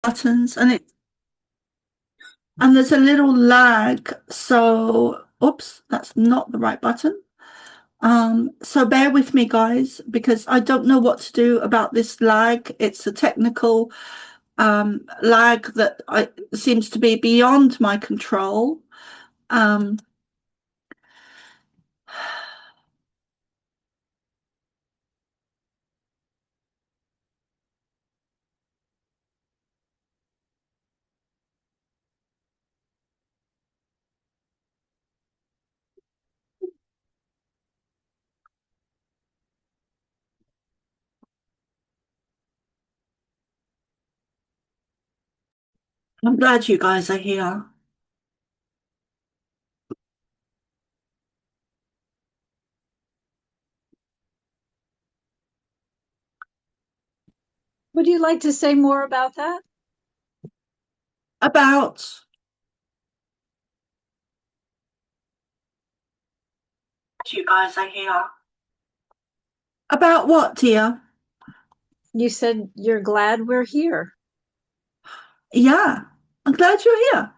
buttons and there's a little lag. So, oops, that's not the right button. So bear with me, guys, because I don't know what to do about this lag. It's a technical lag that seems to be beyond my control. Um, I'm glad you guys are here. Would you like to say more about that? About you guys are here. About what, dear? You said you're glad we're here. Yeah, I'm glad you're here.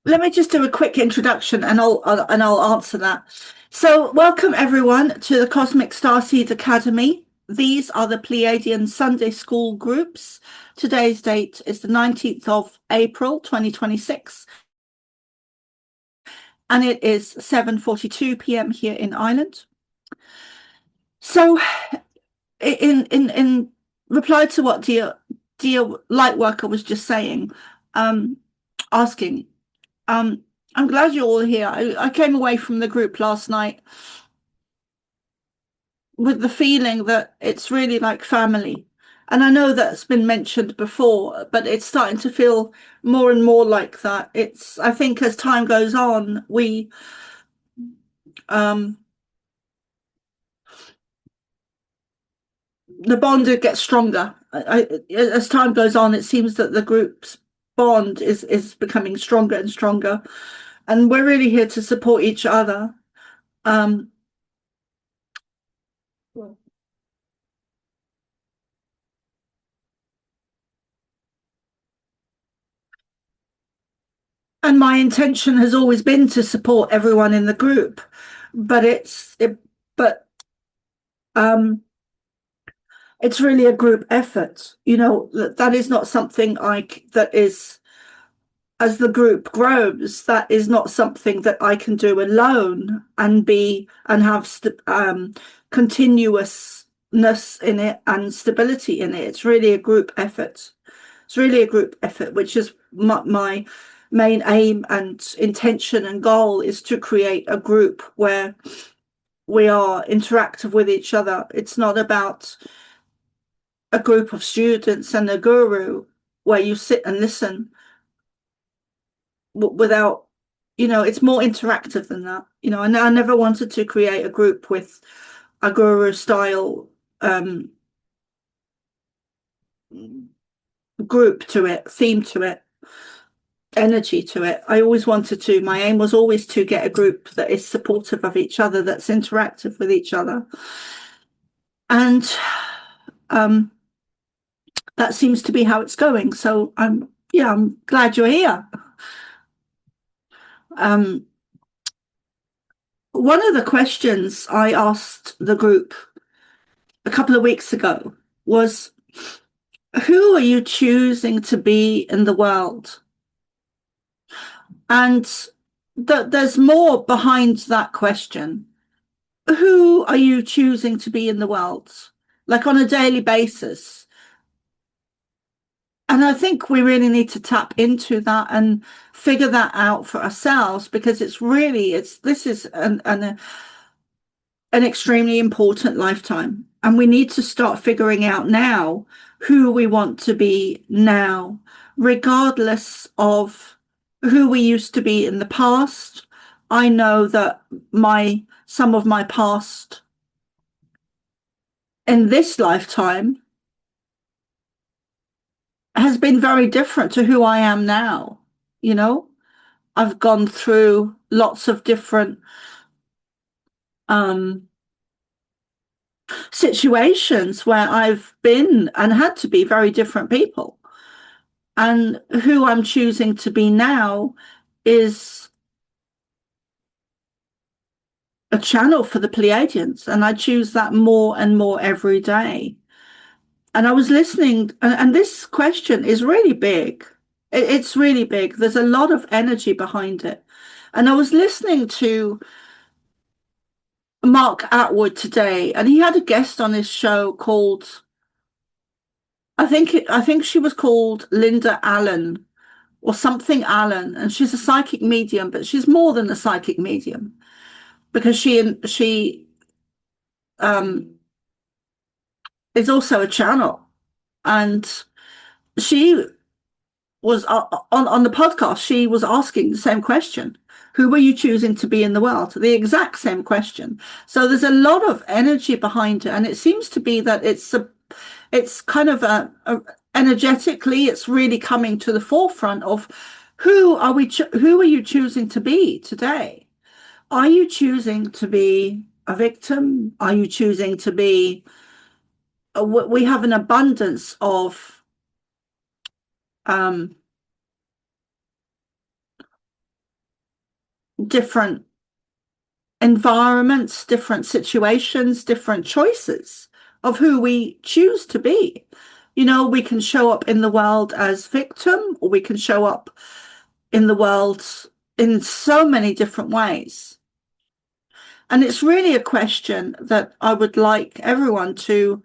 Let me just do a quick introduction and I'll answer that. So, welcome everyone to the Cosmic Starseed Academy. These are the Pleiadian Sunday School groups. Today's date is the 19th of April 2026 and it is 7:42 p.m. here in Ireland. So, in reply to what dear Lightworker was just saying, asking, um, I'm glad you're all here. I came away from the group last night with the feeling that it's really like family. And I know that's been mentioned before, but it's starting to feel more and more like that. I think as time goes on, um, the bond gets stronger. As time goes on, it seems that the group's bond is becoming stronger and stronger. And we're really here to support each other. Um, and my intention has always been to support everyone in the group, but but um, it's really a group effort. That is not something that is, as the group grows, that is not something that I can do alone and have continuousness in it and stability in it. It's really a group effort. It's really a group effort, which is my main aim and intention and goal, is to create a group where we are interactive with each other. It's not about a group of students and a guru where you sit and listen without, it's more interactive than that. And I never wanted to create a group with a guru style group to it, theme to it, energy to it. My aim was always to get a group that is supportive of each other, that's interactive with each other. And um, that seems to be how it's going. So I'm glad you're here. Um, one of the questions I asked the group a couple of weeks ago was, who are you choosing to be in the world? And there's more behind that question. Who are you choosing to be in the world? Like on a daily basis. And I think we really need to tap into that and figure that out for ourselves, because this is an extremely important lifetime. And we need to start figuring out now who we want to be now, regardless of who we used to be in the past. I know that some of my past in this lifetime has been very different to who I am now, you know? I've gone through lots of different um, situations where I've been and had to be very different people. And who I'm choosing to be now is a channel for the Pleiadians, and I choose that more and more every day. And I was listening, and this question is really big. It's really big. There's a lot of energy behind it. And I was listening to Mark Atwood today, and he had a guest on his show called, I think she was called Linda Allen or something Allen, and she's a psychic medium, but she's more than a psychic medium because she um is also a channel, and she was on the podcast. She was asking the same question: who were you choosing to be in the world? The exact same question. So there's a lot of energy behind it, and it seems to be that it's kind of energetically, it's really coming to the forefront of who are you choosing to be today? Are you choosing to be a victim? Are you choosing to be we have an abundance of um, different environments, different situations, different choices of who we choose to be. You know, we can show up in the world as victim, or we can show up in the world in so many different ways. And it's really a question that I would like everyone to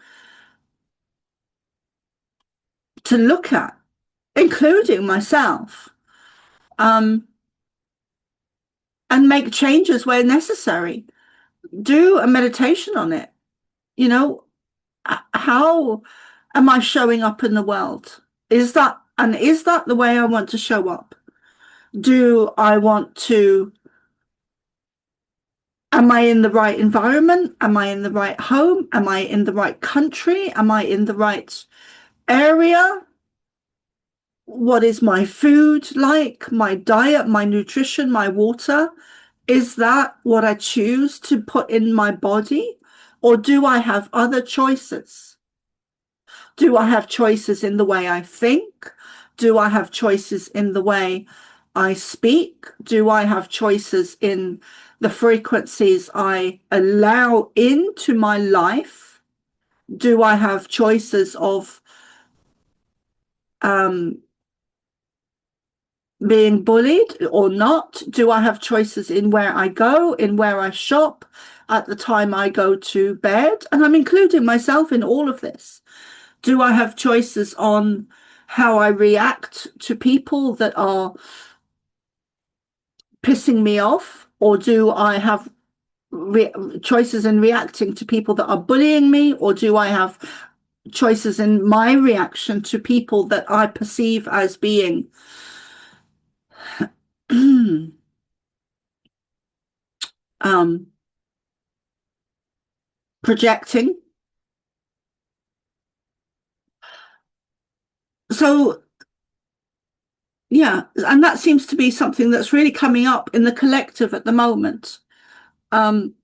look at, including myself, and make changes where necessary. Do a meditation on it. You know, how am I showing up in the world? Is that the way I want to show up? Do I want to, am I in the right environment? Am I in the right home? Am I in the right country? Am I in the right area? What is my food like? My diet, my nutrition, my water? Is that what I choose to put in my body? Or do I have other choices? Do I have choices in the way I think? Do I have choices in the way I speak? Do I have choices in the frequencies I allow into my life? Do I have choices of being bullied or not? Do I have choices in where I go, in where I shop, at the time I go to bed? And I'm including myself in all of this. Do I have choices on how I react to people that are pissing me off? Or do I have choices in reacting to people that are bullying me? Or do I have choices in my reaction to people that I perceive as being projecting? So yeah, and that seems to be something that's really coming up in the collective at the moment, um,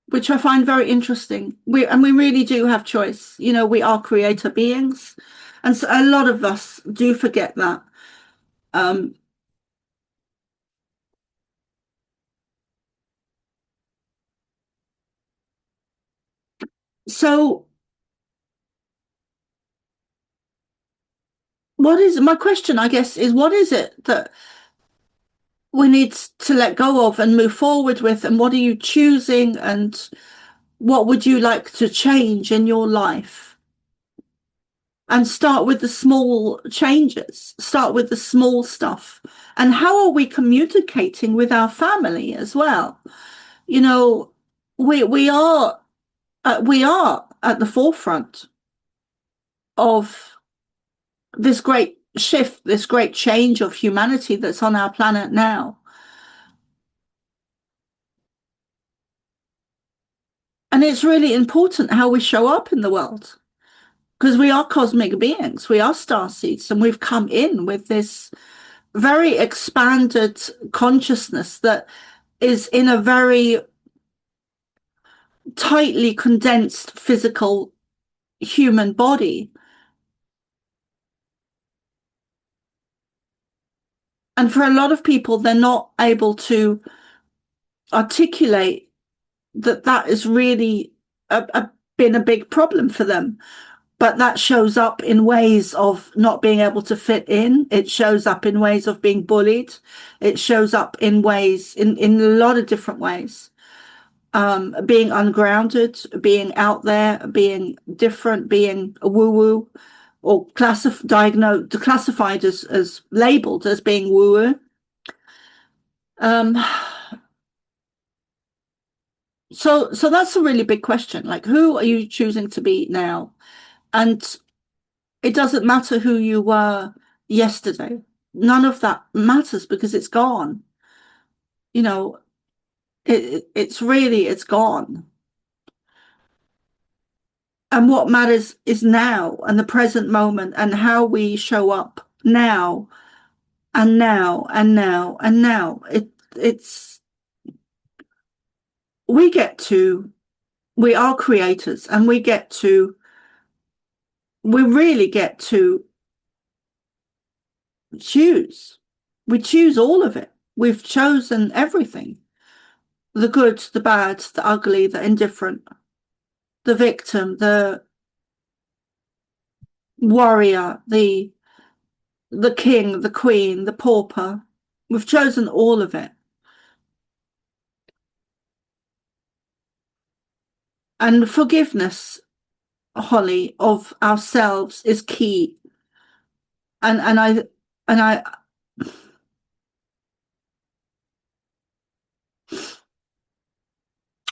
which I find very interesting. We really do have choice. You know, we are creator beings, and so a lot of us do forget that. Um, so what is my question, I guess, is what is it that we need to let go of and move forward with, and what are you choosing, and what would you like to change in your life? And start with the small changes, start with the small stuff. And how are we communicating with our family as well? You know, we are at the forefront of this great shift, this great change of humanity that's on our planet now. And it's really important how we show up in the world, because we are cosmic beings, we are star seeds, and we've come in with this very expanded consciousness that is in a very tightly condensed physical human body. And for a lot of people, they're not able to articulate that that is really been a big problem for them. But that shows up in ways of not being able to fit in. It shows up in ways of being bullied. It shows up in ways, in a lot of different ways. Being ungrounded, being out there, being different, being a woo-woo, or classified as labeled as being woo-woo. So that's a really big question. Like, who are you choosing to be now? And it doesn't matter who you were yesterday. None of that matters because it's gone. You know, it's gone. And what matters is now and the present moment and how we show up now and now and now and now. It's we are creators, and we really get to choose. We choose all of it. We've chosen everything. The good, the bad, the ugly, the indifferent, the victim, the warrior, the king, the queen, the pauper. We've chosen all of it. And forgiveness, Holly, of ourselves is key. And I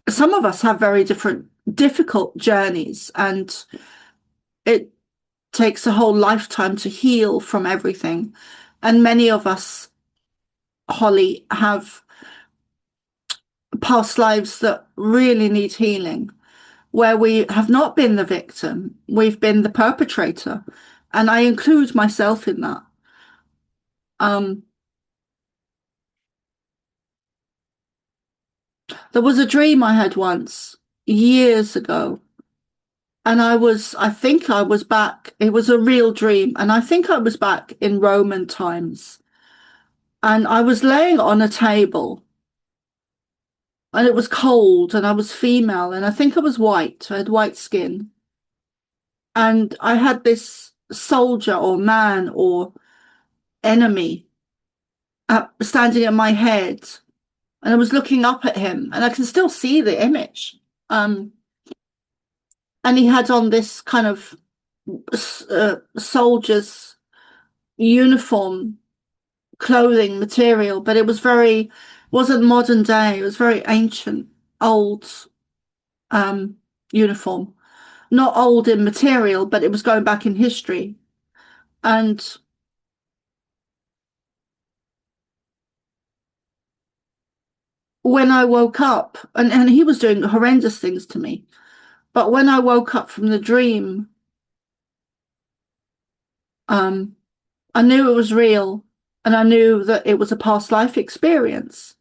some of us have very difficult journeys, and it takes a whole lifetime to heal from everything. And many of us, Holly, have past lives that really need healing, where we have not been the victim, we've been the perpetrator. And I include myself in that. There was a dream I had once, years ago, and I think I was back, it was a real dream, and I think I was back in Roman times. And I was laying on a table, and it was cold, and I was female, and I think I was white. I had white skin. And I had this soldier or man or enemy standing at my head, and I was looking up at him, and I can still see the image. And he had on this kind of soldier's uniform clothing material, but it wasn't modern day. It was very ancient, old uniform. Not old in material, but it was going back in history. And when I woke up, and he was doing horrendous things to me, but when I woke up from the dream, I knew it was real, and I knew that it was a past life experience.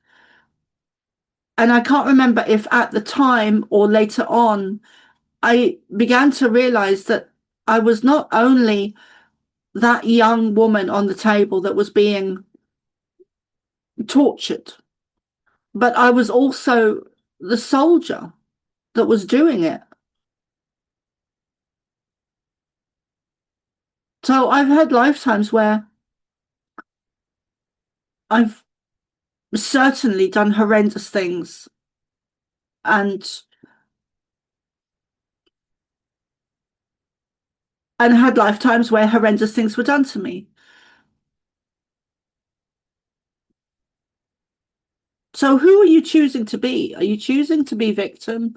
And I can't remember if at the time or later on, I began to realize that I was not only that young woman on the table that was being tortured, but I was also the soldier that was doing it. So I've had lifetimes where I've certainly done horrendous things, and had lifetimes where horrendous things were done to me. So who are you choosing to be? Are you choosing to be victim?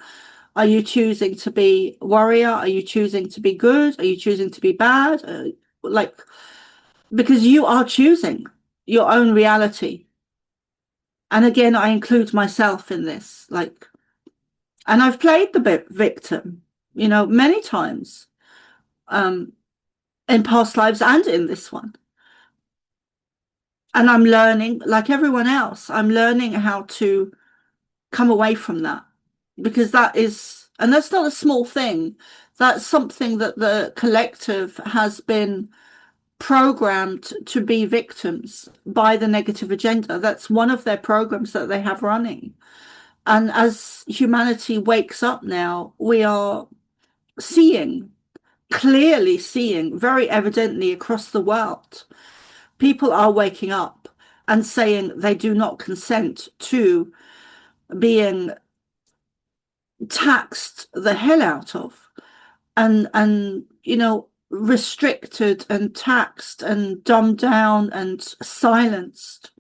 Are you choosing to be warrior? Are you choosing to be good? Are you choosing to be bad? Because you are choosing your own reality. And again, I include myself in this, and I've played the victim, many times, in past lives and in this one. And I'm learning, like everyone else, I'm learning how to come away from that, because that is, and that's not a small thing. That's something that the collective has been programmed to be victims by the negative agenda. That's one of their programs that they have running. And as humanity wakes up now, we are seeing, clearly seeing, very evidently across the world, people are waking up and saying they do not consent to being taxed the hell out of, and restricted and taxed and dumbed down and silenced.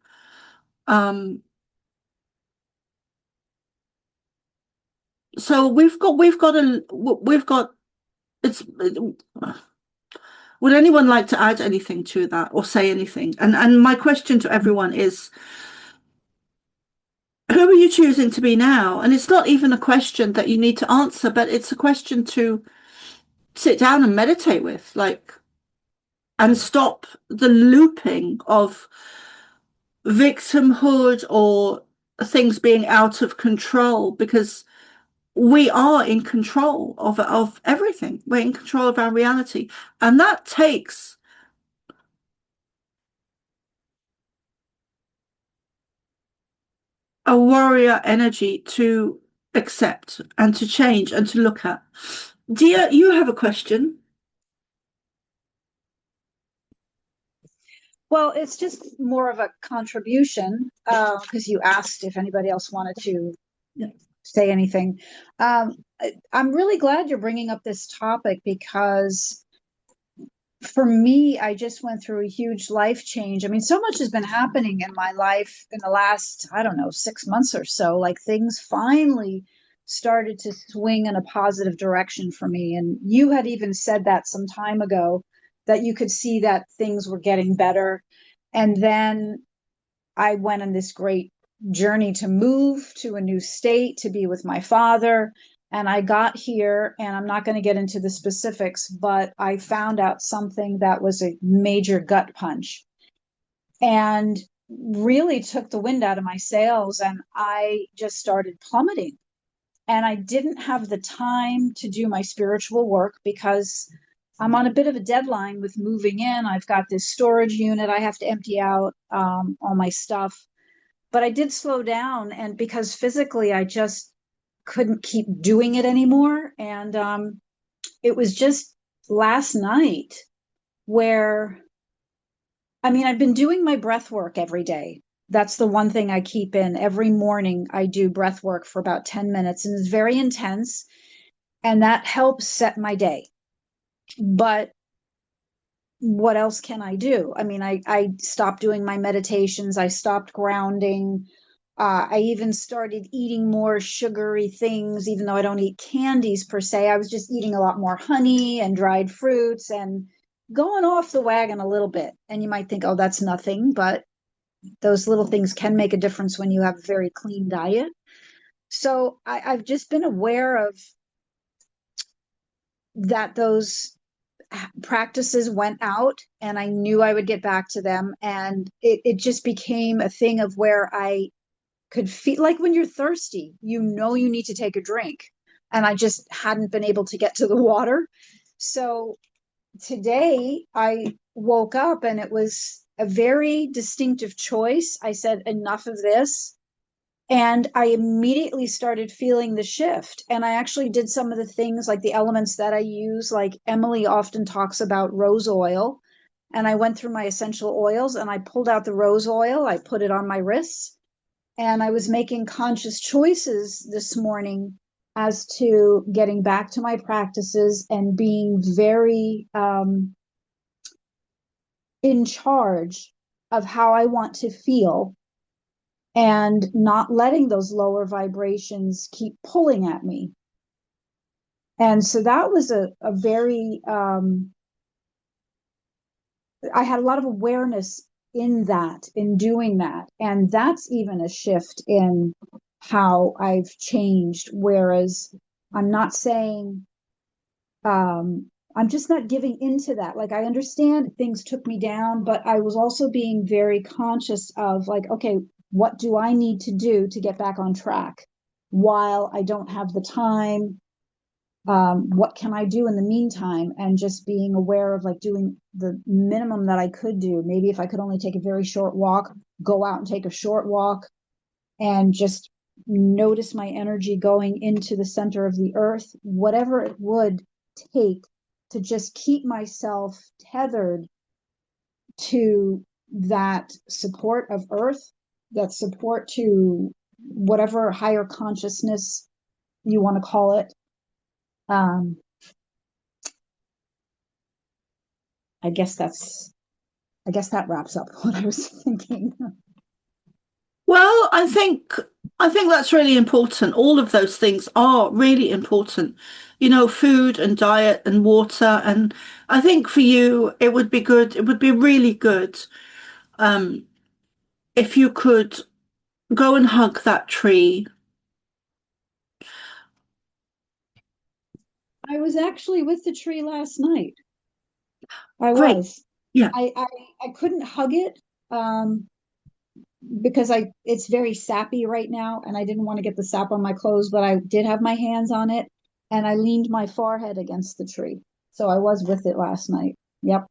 So we've got it's would anyone like to add anything to that or say anything? And my question to everyone is, who are you choosing to be now? And it's not even a question that you need to answer, but it's a question to sit down and meditate with, like, and stop the looping of victimhood or things being out of control, because we are in control of everything. We're in control of our reality. And that takes a warrior energy to accept and to change and to look at. Dear, you have a question? Well, it's just more of a contribution because you asked if anybody else wanted to Yeah. say anything. I'm really glad you're bringing up this topic because for me, I just went through a huge life change. I mean, so much has been happening in my life in the last, I don't know, 6 months or so. Like things finally started to swing in a positive direction for me. And you had even said that some time ago that you could see that things were getting better. And then I went on this great journey to move to a new state to be with my father. And I got here, and I'm not going to get into the specifics, but I found out something that was a major gut punch and really took the wind out of my sails. And I just started plummeting. And I didn't have the time to do my spiritual work because I'm on a bit of a deadline with moving in. I've got this storage unit I have to empty out, all my stuff. But I did slow down, and because physically I just couldn't keep doing it anymore. And it was just last night where, I mean, I've been doing my breath work every day. That's the one thing I keep in. Every morning I do breath work for about 10 minutes, and it's very intense. And that helps set my day. But what else can I do? I mean, I stopped doing my meditations. I stopped grounding. I even started eating more sugary things, even though I don't eat candies per se. I was just eating a lot more honey and dried fruits and going off the wagon a little bit. And you might think, oh, that's nothing, but those little things can make a difference when you have a very clean diet. So I've just been aware of that those practices went out, and I knew I would get back to them. And it just became a thing of where I could feel like when you're thirsty, you know you need to take a drink. And I just hadn't been able to get to the water. So today I woke up and it was a very distinctive choice. I said, enough of this. And I immediately started feeling the shift. And I actually did some of the things like the elements that I use, like Emily often talks about rose oil. And I went through my essential oils and I pulled out the rose oil, I put it on my wrists, and I was making conscious choices this morning as to getting back to my practices and being very in charge of how I want to feel and not letting those lower vibrations keep pulling at me. And so that was a very, I had a lot of awareness in that, in doing that. And that's even a shift in how I've changed. Whereas I'm not saying I'm just not giving into that. Like, I understand things took me down, but I was also being very conscious of, like, okay, what do I need to do to get back on track while I don't have the time? What can I do in the meantime? And just being aware of, like, doing the minimum that I could do. Maybe if I could only take a very short walk, go out and take a short walk and just notice my energy going into the center of the earth, whatever it would take to just keep myself tethered to that support of earth, that support to whatever higher consciousness you want to call it. Um, I guess that wraps up what I was thinking. Well, I think that's really important. All of those things are really important. You know, food and diet and water. And I think for you, it would be good, it would be really good um, if you could go and hug that tree. I was actually with the tree last night. I Great. was. Yeah. I couldn't hug it um, because it's very sappy right now, and I didn't want to get the sap on my clothes, but I did have my hands on it, and I leaned my forehead against the tree. So I was with it last night. Yep.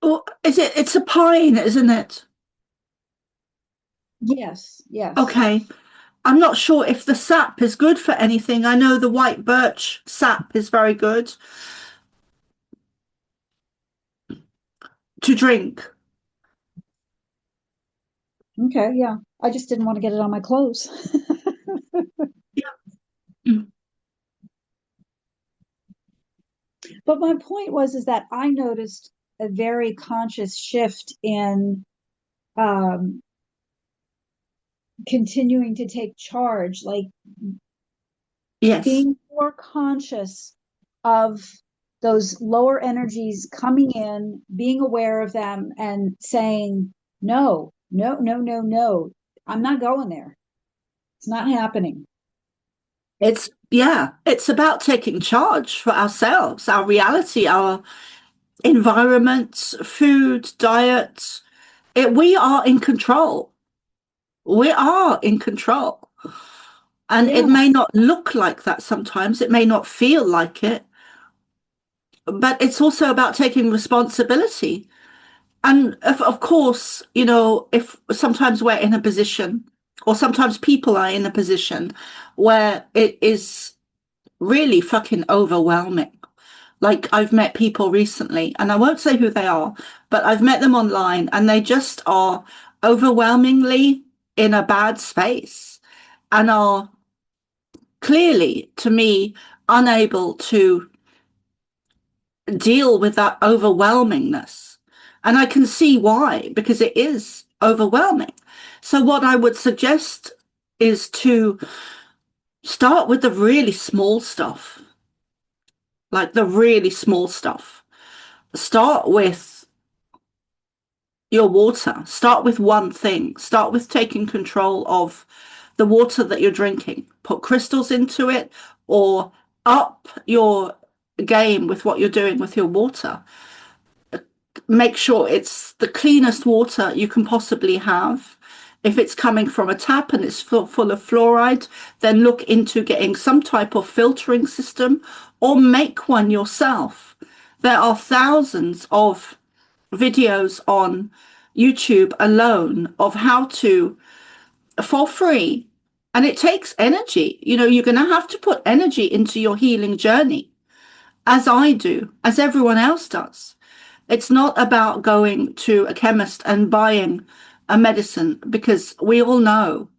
Or is it, it's a pine, isn't it? Yes, yes. Okay. I'm not sure if the sap is good for anything. I know the white birch sap is very good to drink. Okay, yeah. I just didn't want to get it on my clothes. Mm. But my point was is that I noticed a very conscious shift in um, continuing to take charge, like Yes. being more conscious of those lower energies coming in, being aware of them, and saying, no, no, no, no, no, I'm not going there. It's not happening. It's, yeah, it's about taking charge for ourselves, our reality, our environment, food, diet. We are in control. We are in control. And it Yeah, may not look like that sometimes, it may not feel like it, but it's also about taking responsibility. And of course, you know, if sometimes we're in a position, or sometimes people are in a position where it is really fucking overwhelming. Like I've met people recently, and I won't say who they are, but I've met them online and they just are overwhelmingly in a bad space and are clearly, to me, unable to deal with that overwhelmingness. And I can see why, because it is overwhelming. So, what I would suggest is to start with the really small stuff, like the really small stuff. Start with your water. Start with one thing. Start with taking control of the water that you're drinking. Put crystals into it or up your game with what you're doing with your water. Make sure it's the cleanest water you can possibly have. If it's coming from a tap and it's full of fluoride, then look into getting some type of filtering system or make one yourself. There are thousands of videos on YouTube alone of how to, for free. And it takes energy. You know, you're going to have to put energy into your healing journey, as I do, as everyone else does. It's not about going to a chemist and buying a medicine because we all know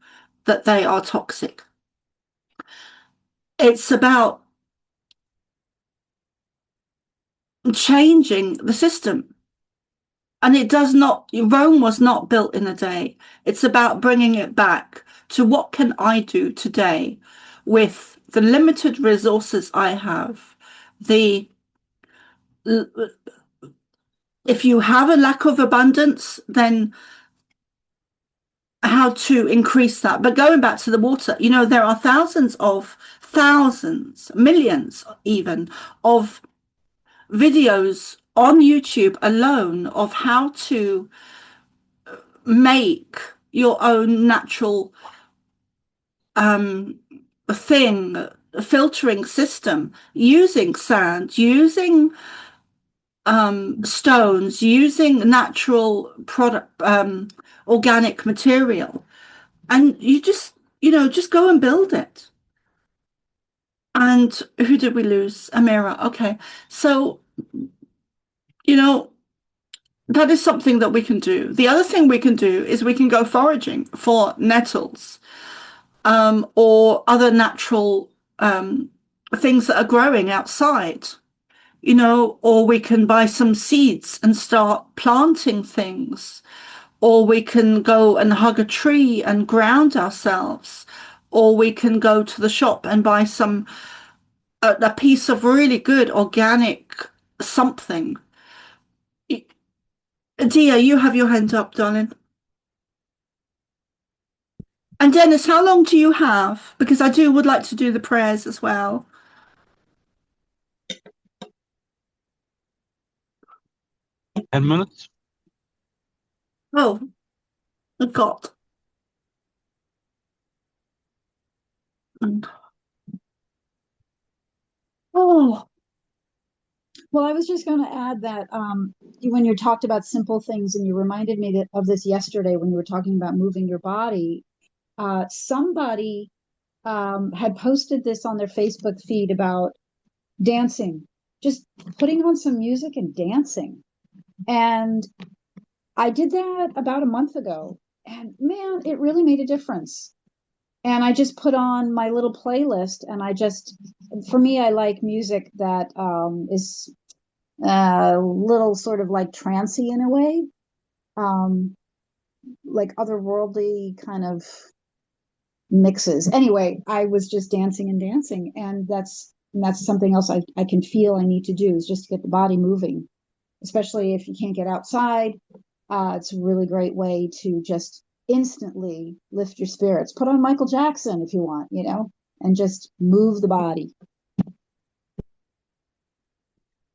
that they are toxic. It's about changing the system. And it does not, Rome was not built in a day. It's about bringing it back to what can I do today with the limited resources I have. The, if you have a lack of abundance, then how to increase that. But going back to the water, you know, there are thousands of thousands, millions even, of videos on YouTube alone of how to make your own natural um, thing, filtering system using sand, using stones, using natural product, organic material. And you just, just go and build it. And who did we lose? Amira. Okay. So, you know, that is something that we can do. The other thing we can do is we can go foraging for nettles, or other natural things that are growing outside, or we can buy some seeds and start planting things, or we can go and hug a tree and ground ourselves, or we can go to the shop and buy a piece of really good organic something. Dia, you have your hand up, darling. And Dennis, how long do you have? Because I would like to do the prayers as well. 10 minutes. Oh, God. Oh, Well, I was just going to add that when you talked about simple things, and you reminded me of this yesterday when you were talking about moving your body. Somebody had posted this on their Facebook feed about dancing, just putting on some music and dancing. And I did that about a month ago, and man, it really made a difference. And I just put on my little playlist, and for me, I like music that is a little sort of like trancy in a way, um, like otherworldly kind of mixes. Anyway, I was just dancing and dancing, and that's something else I can feel I need to do, is just to get the body moving, especially if you can't get outside. It's a really great way to just instantly lift your spirits. Put on Michael Jackson if you want, and just move the body.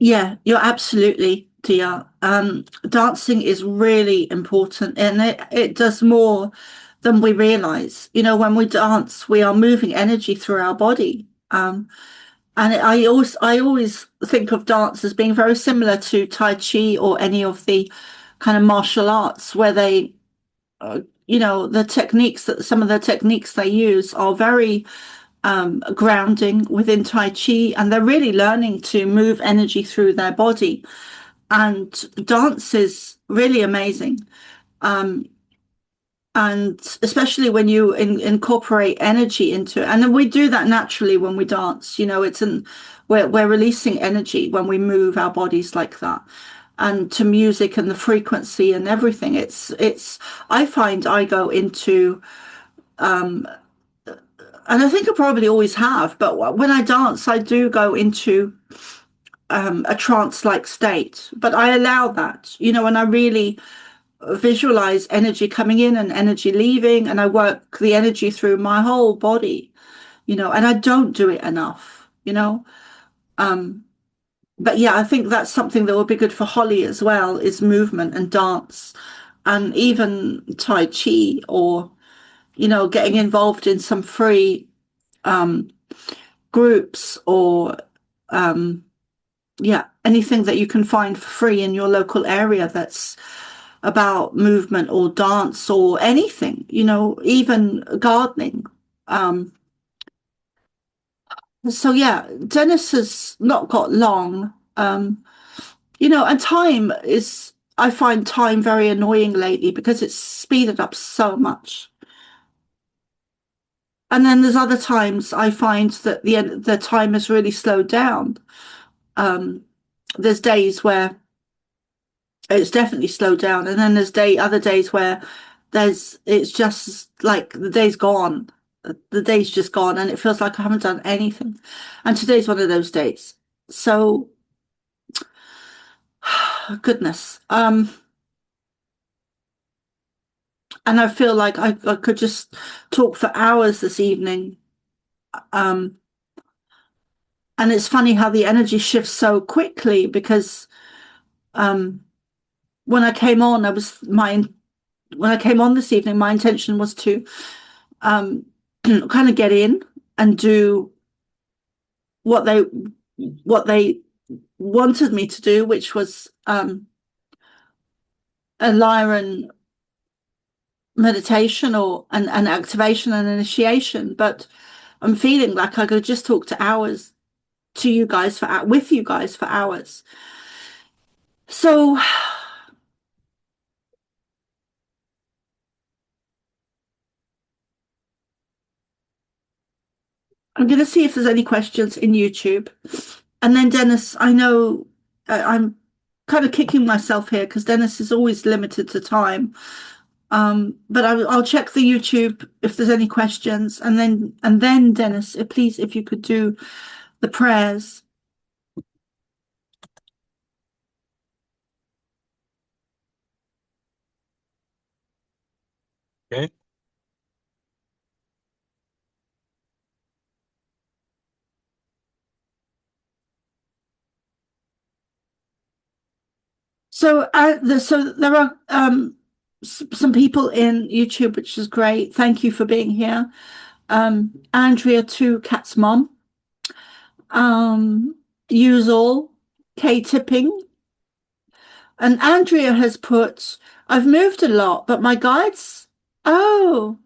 yeah, you're absolutely, Dia. Dancing is really important, and it does more than we realize. When we dance, we are moving energy through our body. And I always think of dance as being very similar to Tai Chi or any of the kind of martial arts, where they, some of the techniques they use are very grounding within Tai Chi, and they're really learning to move energy through their body. And dance is really amazing. And especially when you incorporate energy into it. And then we do that naturally when we dance. We're releasing energy when we move our bodies like that. And to music and the frequency and everything, I find I go into, and I think I probably always have, but when I dance, I do go into a trance-like state. But I allow that, and I really visualize energy coming in and energy leaving, and I work the energy through my whole body, and I don't do it enough. But yeah, I think that's something that would be good for Holly as well, is movement and dance, and even Tai Chi, or getting involved in some free groups, or yeah, anything that you can find for free in your local area that's about movement or dance or anything, even gardening. So yeah, Dennis has not got long, and I find time very annoying lately because it's speeded up so much. And then there's other times I find that the time has really slowed down. There's days where it's definitely slowed down, and then there's other days where it's just like the day's gone. The day's just gone, and it feels like I haven't done anything. And today's one of those days. So, goodness. And I feel like I could just talk for hours this evening. And it's funny how the energy shifts so quickly, because when I came on, when I came on this evening, my intention was to kind of get in and do what they wanted me to do, which was a Lyran meditation or an activation and initiation. But I'm feeling like I could just talk to hours to you guys with you guys for hours. So I'm going to see if there's any questions in YouTube. And then Dennis, I know I'm kind of kicking myself here because Dennis is always limited to time. But I'll check the YouTube if there's any questions. And then Dennis, please, if you could do the prayers. Okay. So there are some people in YouTube, which is great. Thank you for being here. Andrea, Two Cat's mom. Use all K Tipping. And Andrea has put, I've moved a lot, but my guides. Oh,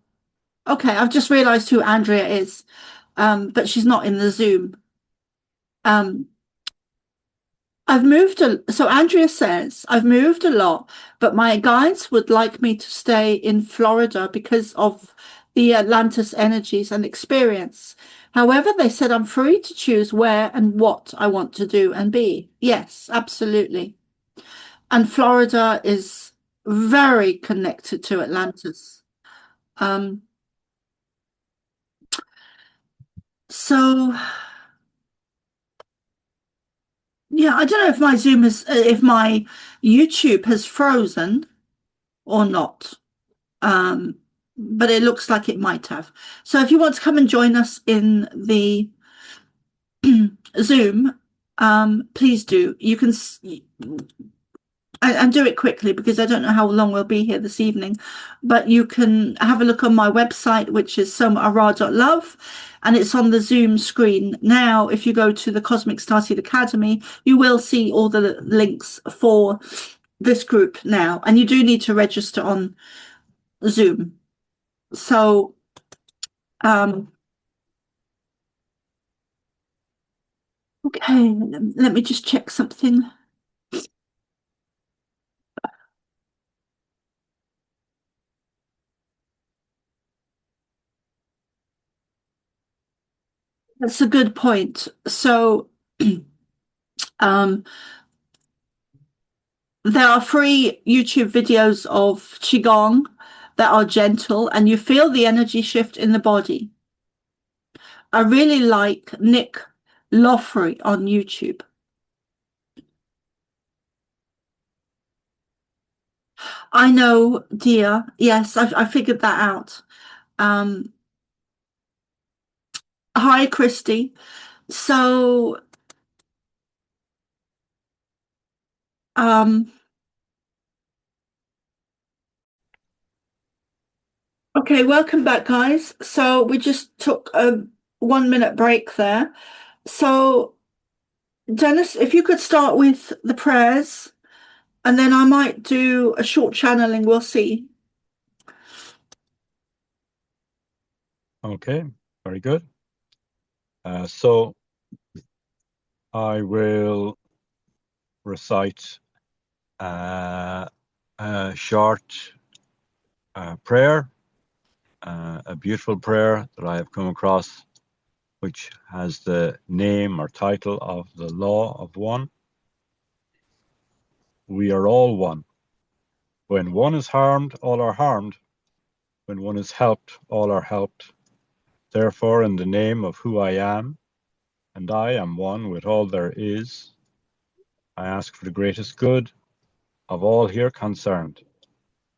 okay. I've just realized who Andrea is. But she's not in the Zoom. So Andrea says, I've moved a lot, but my guides would like me to stay in Florida because of the Atlantis energies and experience. However, they said I'm free to choose where and what I want to do and be. Yes, absolutely. And Florida is very connected to Atlantis. So yeah, I don't know if my if my YouTube has frozen or not. But it looks like it might have. So if you want to come and join us in the Zoom, please do. You can and do it quickly because I don't know how long we'll be here this evening, but you can have a look on my website, which is somaara.love, and it's on the Zoom screen now. If you go to the Cosmic Starseed Academy, you will see all the links for this group now, and you do need to register on Zoom. So okay, let me just check something. That's a good point. So there are free YouTube videos of Qigong that are gentle and you feel the energy shift in the body. I really like Nick Loffrey on YouTube. I know, dear. Yes, I figured that out. Hi, Christy. So, okay, welcome back, guys. So we just took a 1 minute break there. So, Dennis, if you could start with the prayers, and then I might do a short channeling. We'll see. Okay, very good. So I will recite a short prayer, a beautiful prayer that I have come across, which has the name or title of the Law of One. We are all one. When one is harmed, all are harmed. When one is helped, all are helped. Therefore, in the name of who I am, and I am one with all there is, I ask for the greatest good of all here concerned.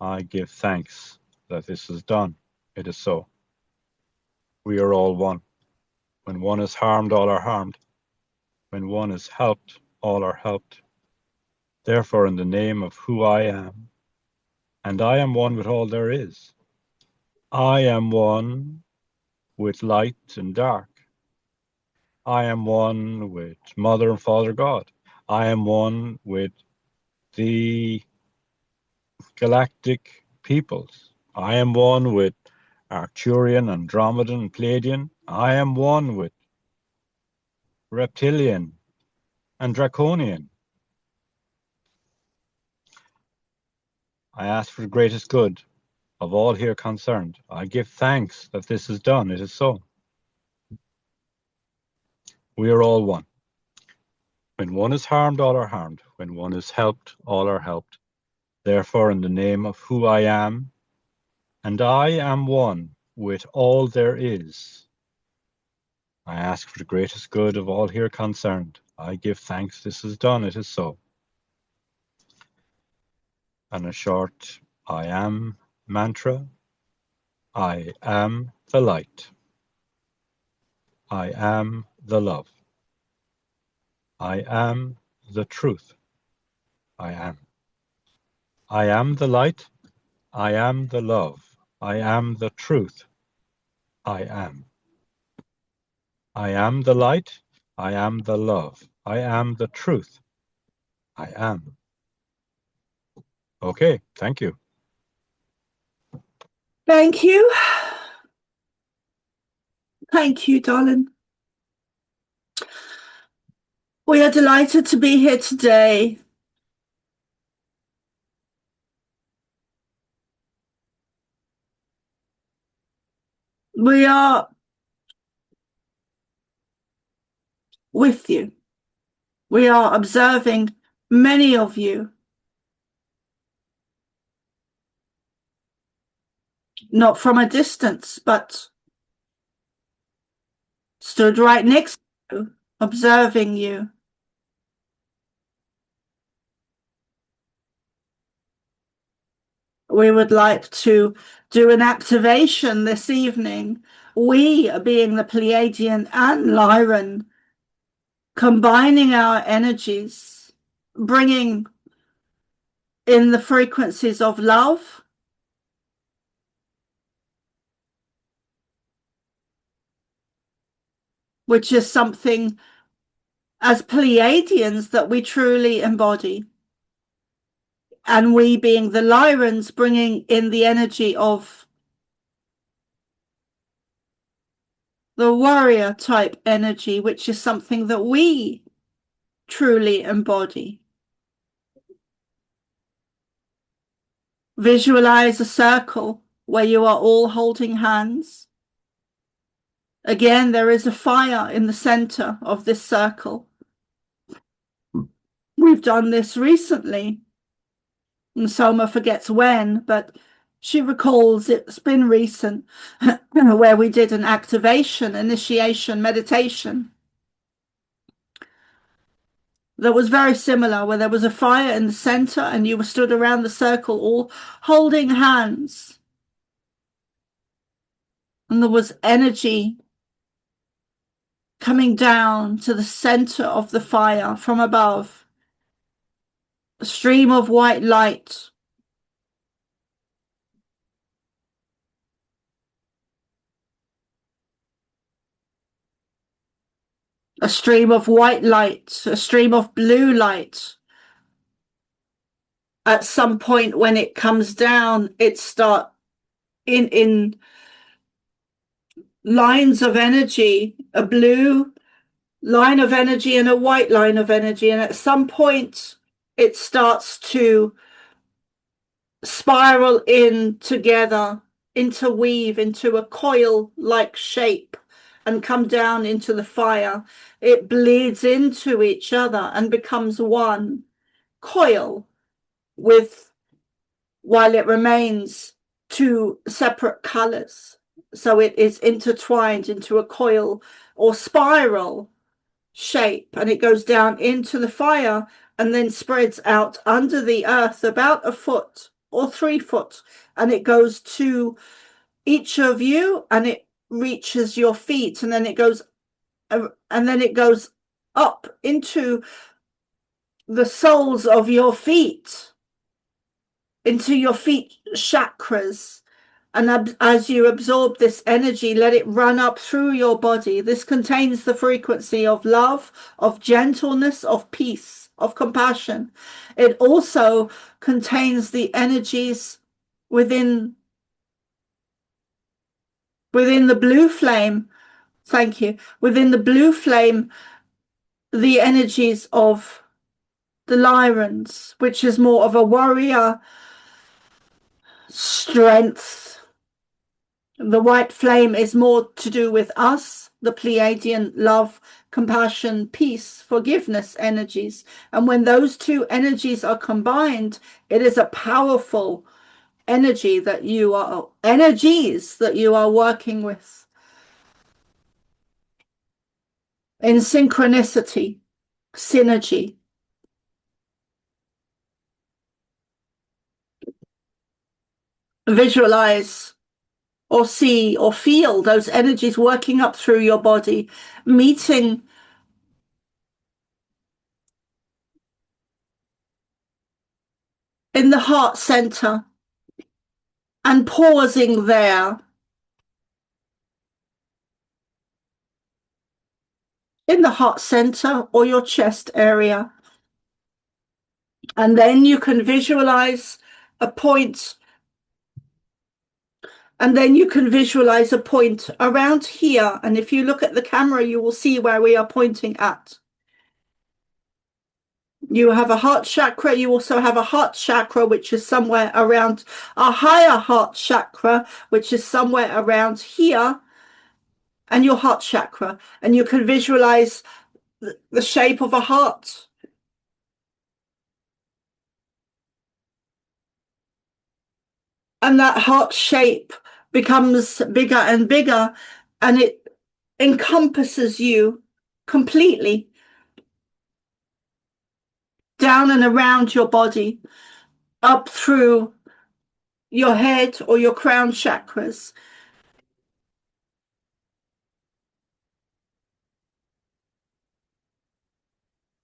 I give thanks that this is done. It is so. We are all one. When one is harmed, all are harmed. When one is helped, all are helped. Therefore, in the name of who I am, and I am one with all there is, I am one with light and dark. I am one with Mother and Father God. I am one with the galactic peoples. I am one with Arcturian, Andromedan, and Pleiadian. I am one with Reptilian and Draconian. I ask for the greatest good of all here concerned. I give thanks that this is done. It is so. We are all one. When one is harmed, all are harmed. When one is helped, all are helped. Therefore, in the name of who I am, and I am one with all there is, I ask for the greatest good of all here concerned. I give thanks this is done. It is so. And a short I am mantra. I am the light. I am the love. I am the truth. I am. I am the light. I am the love. I am the truth. I am. I am the light. I am the love. I am the truth. I am. Okay, thank you. Thank you. Thank you, darling. We are delighted to be here today. We are with you. We are observing many of you, not from a distance, but stood right next to you, observing you. We would like to do an activation this evening. We, being the Pleiadian and Lyran, combining our energies, bringing in the frequencies of love, which is something as Pleiadians that we truly embody. And we, being the Lyrans, bringing in the energy of the warrior type energy, which is something that we truly embody. Visualize a circle where you are all holding hands. Again, there is a fire in the center of this circle. We've done this recently, and Soma forgets when, but she recalls it's been recent, where we did an activation, initiation, meditation that was very similar, where there was a fire in the center and you were stood around the circle all holding hands. And there was energy coming down to the center of the fire from above. A stream of white light. A stream of white light, a stream of blue light. At some point when it comes down, it starts in lines of energy, a blue line of energy and a white line of energy. And at some point, it starts to spiral in together, interweave into a coil-like shape and come down into the fire. It bleeds into each other and becomes one coil while it remains two separate colors. So it is intertwined into a coil or spiral shape, and it goes down into the fire and then spreads out under the earth about a foot or 3 foot, and it goes to each of you and it reaches your feet, and then it goes up into the soles of your feet, into your feet chakras. And as you absorb this energy, let it run up through your body. This contains the frequency of love, of gentleness, of peace, of compassion. It also contains the energies within the blue flame. Thank you. Within the blue flame, the energies of the Lyrans, which is more of a warrior strength. The white flame is more to do with us, the Pleiadian love, compassion, peace, forgiveness energies. And when those two energies are combined, it is a powerful energies that you are working with in synchronicity, synergy. Visualize or see or feel those energies working up through your body, meeting in the heart center and pausing there in the heart center or your chest area. And then you can visualize a point. And then you can visualize a point around here. And if you look at the camera, you will see where we are pointing at. You have a heart chakra. You also have a heart chakra, which is somewhere around a higher heart chakra, which is somewhere around here, and your heart chakra. And you can visualize the shape of a heart. And that heart shape becomes bigger and bigger, and it encompasses you completely down and around your body, up through your head or your crown chakras.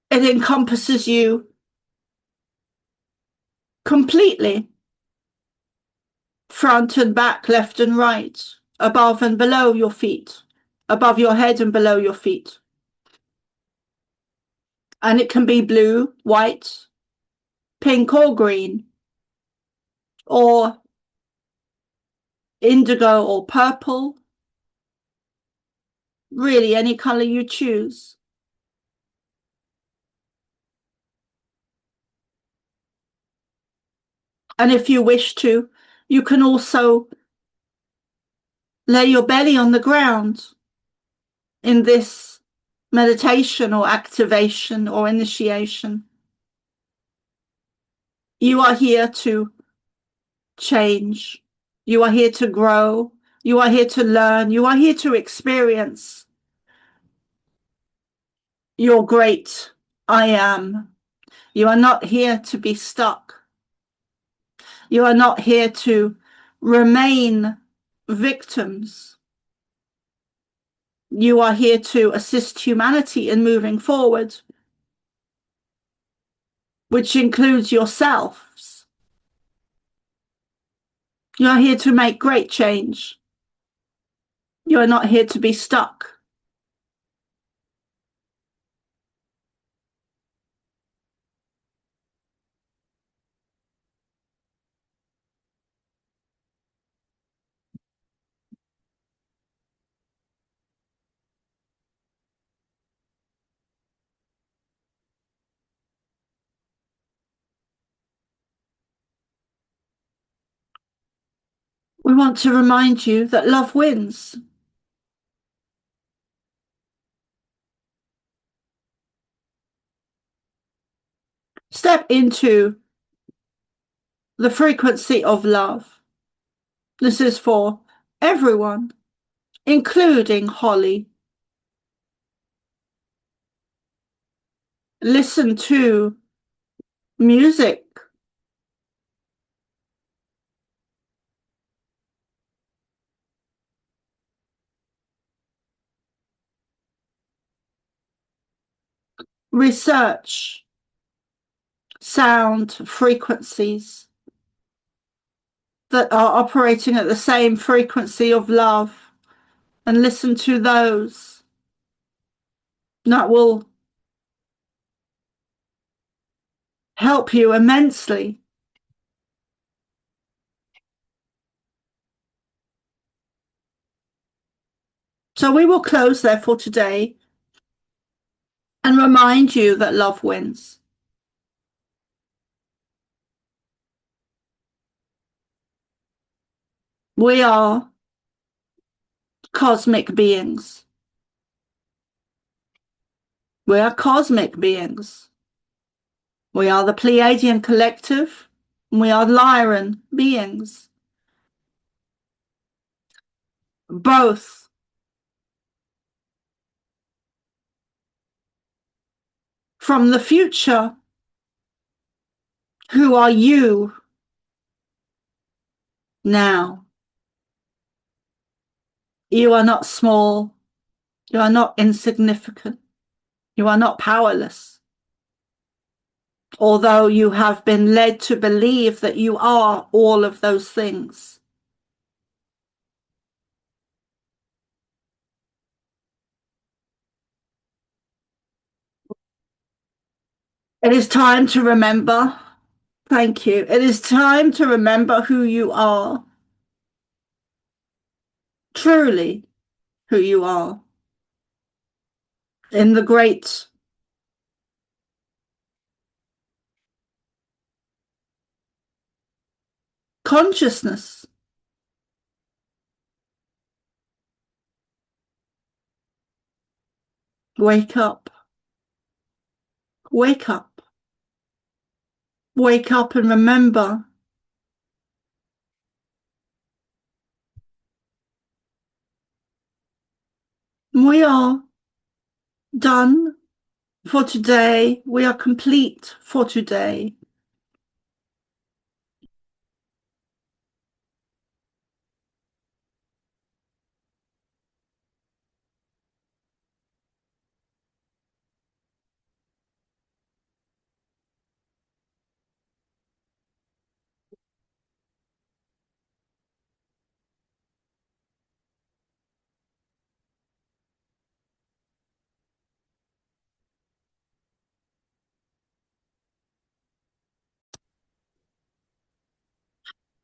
It encompasses you completely, front and back, left and right, above and below your feet, above your head and below your feet. And it can be blue, white, pink or green, or indigo or purple, really any color you choose. And if you wish to, you can also lay your belly on the ground in this meditation or activation or initiation. You are here to change. You are here to grow. You are here to learn. You are here to experience your great I am. You are not here to be stuck. You are not here to remain victims. You are here to assist humanity in moving forward, which includes yourselves. You are here to make great change. You are not here to be stuck. We want to remind you that love wins. Step into the frequency of love. This is for everyone, including Holly. Listen to music. research sound frequencies that are operating at the same frequency of love, and listen to those. That will help you immensely. So we will close there for today and remind you that love wins. We are cosmic beings. We are cosmic beings. We are the Pleiadian collective. And we are Lyran beings. Both. From the future. Who are you now? You are not small. You are not insignificant. You are not powerless. Although you have been led to believe that you are all of those things. It is time to remember. Thank you. It is time to remember who you are. Truly who you are. In the great consciousness. Wake up. Wake up. Wake up and remember. We are done for today. We are complete for today.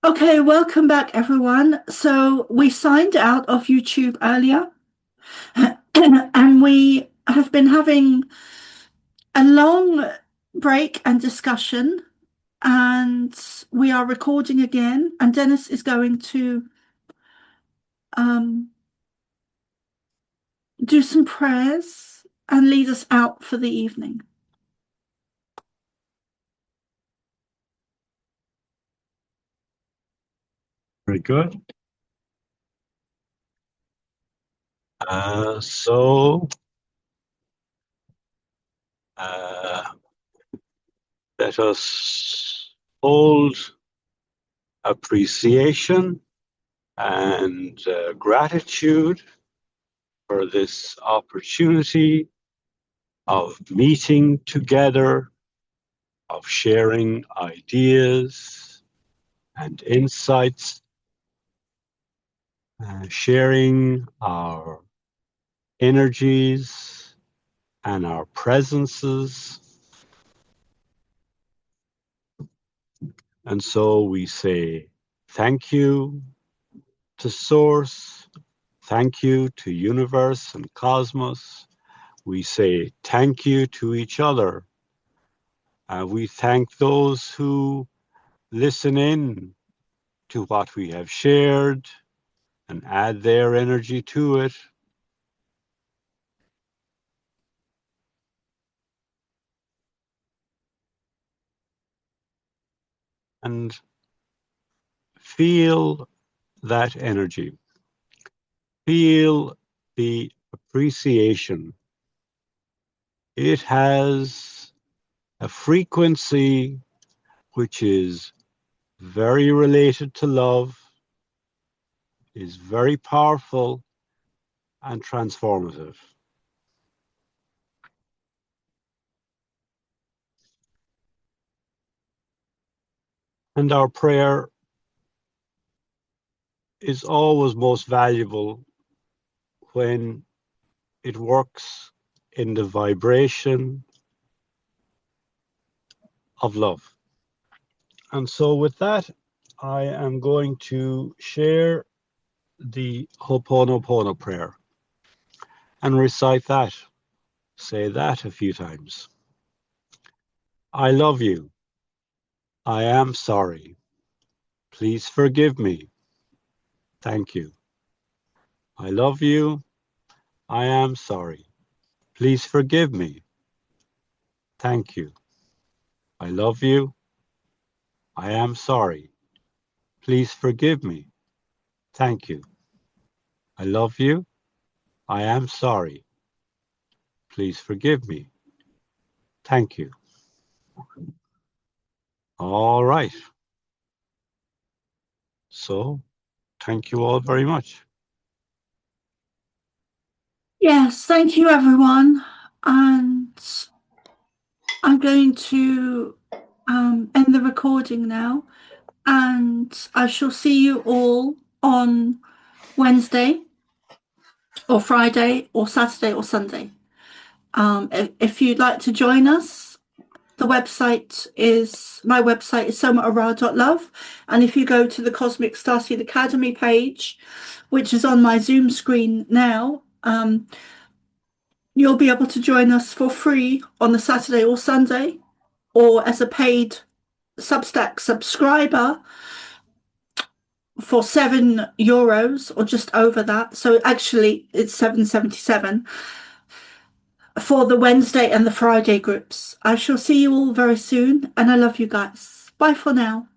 Okay, welcome back, everyone. So we signed out of YouTube earlier, and we have been having a long break and discussion, and we are recording again, and Dennis is going to do some prayers and lead us out for the evening. Very good. So let us hold appreciation and gratitude for this opportunity of meeting together, of sharing ideas and insights, sharing our energies and our presences. And so we say thank you to Source, thank you to Universe and Cosmos. We say thank you to each other. We thank those who listen in to what we have shared and add their energy to it. And feel that energy. Feel the appreciation. It has a frequency which is very related to love, is very powerful and transformative. And our prayer is always most valuable when it works in the vibration of love. And so with that, I am going to share the Ho'oponopono prayer and recite that. Say that a few times. I love you. I am sorry. Please forgive me. Thank you. I love you. I am sorry. Please forgive me. Thank you. I love you. I am sorry. Please forgive me. Thank you. I love you. I am sorry. Please forgive me. Thank you. All right. So, thank you all very much. Yes, thank you, everyone. And I'm going to end the recording now. And I shall see you all on Wednesday or Friday or Saturday or Sunday. If you'd like to join us, my website is somaara.love. And if you go to the Cosmic Starseed Academy page, which is on my Zoom screen now, you'll be able to join us for free on the Saturday or Sunday, or as a paid Substack subscriber for €7 or just over that. So actually it's $7.77 for the Wednesday and the Friday groups. I shall see you all very soon, and I love you guys. Bye for now.